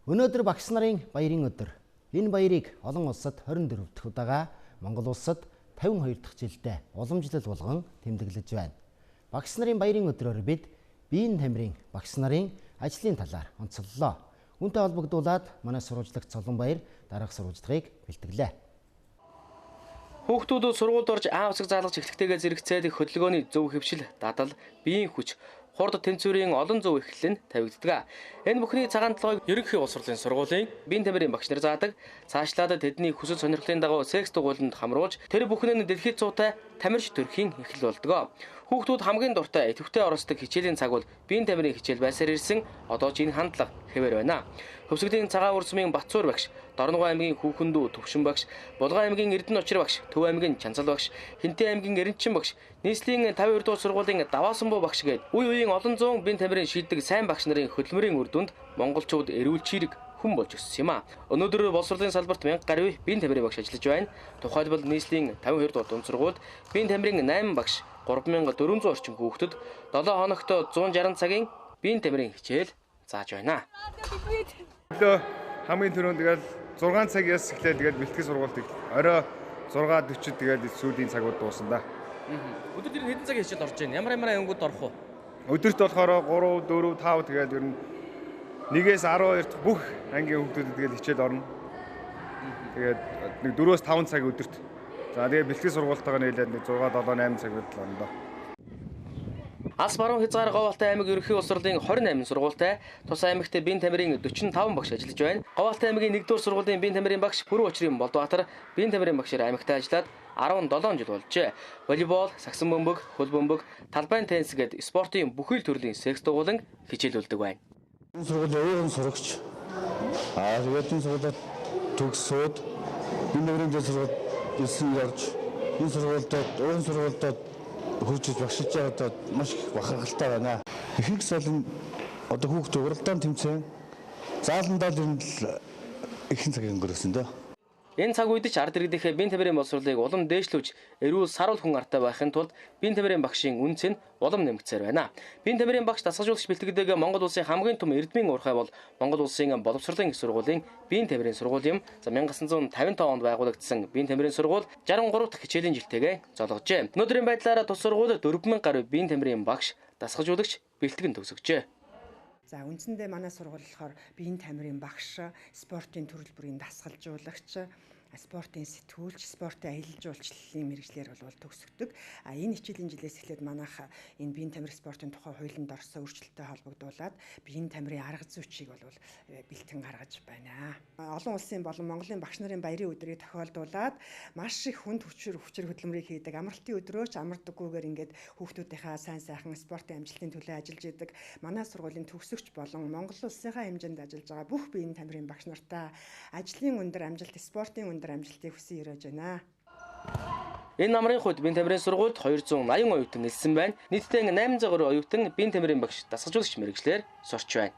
Өнөөдөр багш нарын баярын өдөр. Энэ баярыг олон улсад 24 дахь удаага, Монгол улсад 52 дахь жилдээ уламжлал болгон тэмдэглэж байна. Багш нарын баярын өдрөөр бид биеийн тамирын багш нарын ажлын талаар онцоллоо. Үүнтэй холбогдуулаад манай сурвалжлагч Цолонбаяр дараах сурвалжлагыг бэлтгэлээ. Хүүхдүүд сургуульд орж аав усаг заалгаж эхлэхтэйгээ зэрэгцээд хөдөлгөөний зөв хэвшил, дадал, биеийн хүч, хурд тэнцвэрийн олон зөв эхлэл нь тавигддаг. Энэ бүхний цагаан толгойг ерөнхий улс хурлын сургуулийн биеийн тамирын багш нар заадаг. Цаашлаад тэдний хүсэл сонирхлын дагуу секс дугуйланд хамруулж тэр бүхэн нь дэлхийд цуутай тамирч төрхийн эхлэл болдог. Хүүхдүүд хамгийн дуртай идэвхтэй оролцдог хичээлийн цаг бол биеийн тамирын хичээл байсаар ирсэн. Одоо ч энэ хандлага хэвээр байна. Төвсгөлийн цагаан урсмын Батцуур багш, Дорногов аймгийн Хүүхэндүү Төвшин багш, Булган аймгийн Эрдэнэ Учир багш, Төв аймгийн Чанцал багш, Хинтээ аймгийн Эренчин багш, нийслэлийн 52 дугаар сургуулийн Даваасанбуу багш гээд үе үеийн олон зуун биеийн тамирын шийддэг сайн багш нарын хөдөлмөрийн үр дүнд монголчууд эрүүл чирэг хүн болж өссөн юм а. Өнөөдөр боловсролын салбарт 1000 гаруй биеийн тамирын багш ажиллаж байна. Тухайлбал нийслэлийн 52 дугаар дунд сургуульд биеийн тамирын 8 багш, 3400 орчим хүүхдэд 7 хоногт 160 цагийн биеийн тамирын хичээл зааж байна. Хамгийн түрүүнд тэгэл 6 цагаас эхлээл тэгэл бэлтгэл сургалт орой 6:40 тэгэл сүүлийн цагууд дуусна да. Өдөрт хэдэн цагийн хичээл орж байна? Ямар ангууд орох вэ? Өдөрт болохоор 3, 4, 5 тэгэл ер нь 1-ээс 12 дахь бүх ангийн хүүхдүүдэд тэгэл хичээл орно. Тэгээд нэг 4-5 цаг өдөрт. За тэгээд бэлтгэл сургалтайгаа нийлээд 6, 7, 8 цагууд л орно да. Алс баруун хязгаар Говьалтай аймаг ерөнхий улс хурлын 28 сургуультай, Тус аймагт биеийн тамирын 45 багш ажиллаж байна. Говьалтай аймгийн 1-р сургуулийн биеийн тамирын багш Пүрэв Учрын Болдбаатар биеийн тамирын багшаар аймагтаа ажиллаад 17 жил болжээ. Волейбол, сагсан бөмбөг, хөл бөмбөг, талбайн теннис гээд спортын бүхэл төрлийн секс дугуйлан хичээлүүлдэг байна. Энэ сургуулийн өөрийн сурагч. Тэгээд энэ сургуулиуд төгсөөд биеийн тамирын сургуульд ирсэн явж энэ сургуульд өөрийн сургуульд хөгжиж багшилж байгаад маш их бахархалтай байна. Ихэнх салын одоо хүүхд уралдаан тэмцээн зааландаа л ихэнх цаг өнгөрөөсөн дөө. Энэ цаг үед ч ард иргэдийнхээ биеийн тамирын боловсролыг улам дээшлүүлж, эрүүл саруул хүн артай байхын тулд биеийн тамирын багшийн үнц нь улам нэмэгцээр байна. Биеийн тамирын багш дасгалжуулагч бэлтгэдэг Монгол улсын хамгийн том эрдмийн уурхай бол Монгол улсын боловсролын их сургуулийн биеийн тамирын сургууль юм. 1955 онд байгуулагдсан биеийн тамирын сургууль 63 дахь хичээлийн жилтэйгээ золгожээ. Өнөөдрийн байдлаараа тус сургууль 4000 гаруй биеийн тамирын багш, дасгалжуулагч бэлтгэн төгсөжээ. За үндсэндээ манай сургууль болохоор биеийн тамирын багш, спортын төрөл бүрийн дасгалжуулагч, спортын сэтгүүлч, спортын аялал жуулчлалын мэргэжлэр бол төгсөгдөг. Энэ хичээлийн жилээс эхлээд манайх энэ биеийн тамирын спортын тухай хуулинд орсон өөрчлөлтөд холбогдуулаад биеийн тамирын арга зүйчийг бол бэлтгэн гаргаж байна. Олон улсын болон Монголын багш нарын баярын өдрийг тохиолдуулаад маш их хүнд хүчээр хөдөлмөрийг хийдэг. Амралтын өдрөө ч амардаггүйгээр ингээд хүүхдүүдийнхээ сайн сайхан спортын амжилтын төлөө ажиллаж идэг. Манай сургуулийн төгсөгч болон Монгол улсынхаа хэмжээнд ажиллаж байгаа бүх биеийн тамирын багш нартай ажлын өндөр амжилт, спортын өндөр амжилтыг хүсэн ирэж байна. Энэ намрын хувьд биеийн тамирын сургуульд 280 оюутан нэлсэн байна. Нийтдээ 800 гаруй оюутан биеийн тамирын багш, дасгалжуулагч мэргэжлэр сурч байна.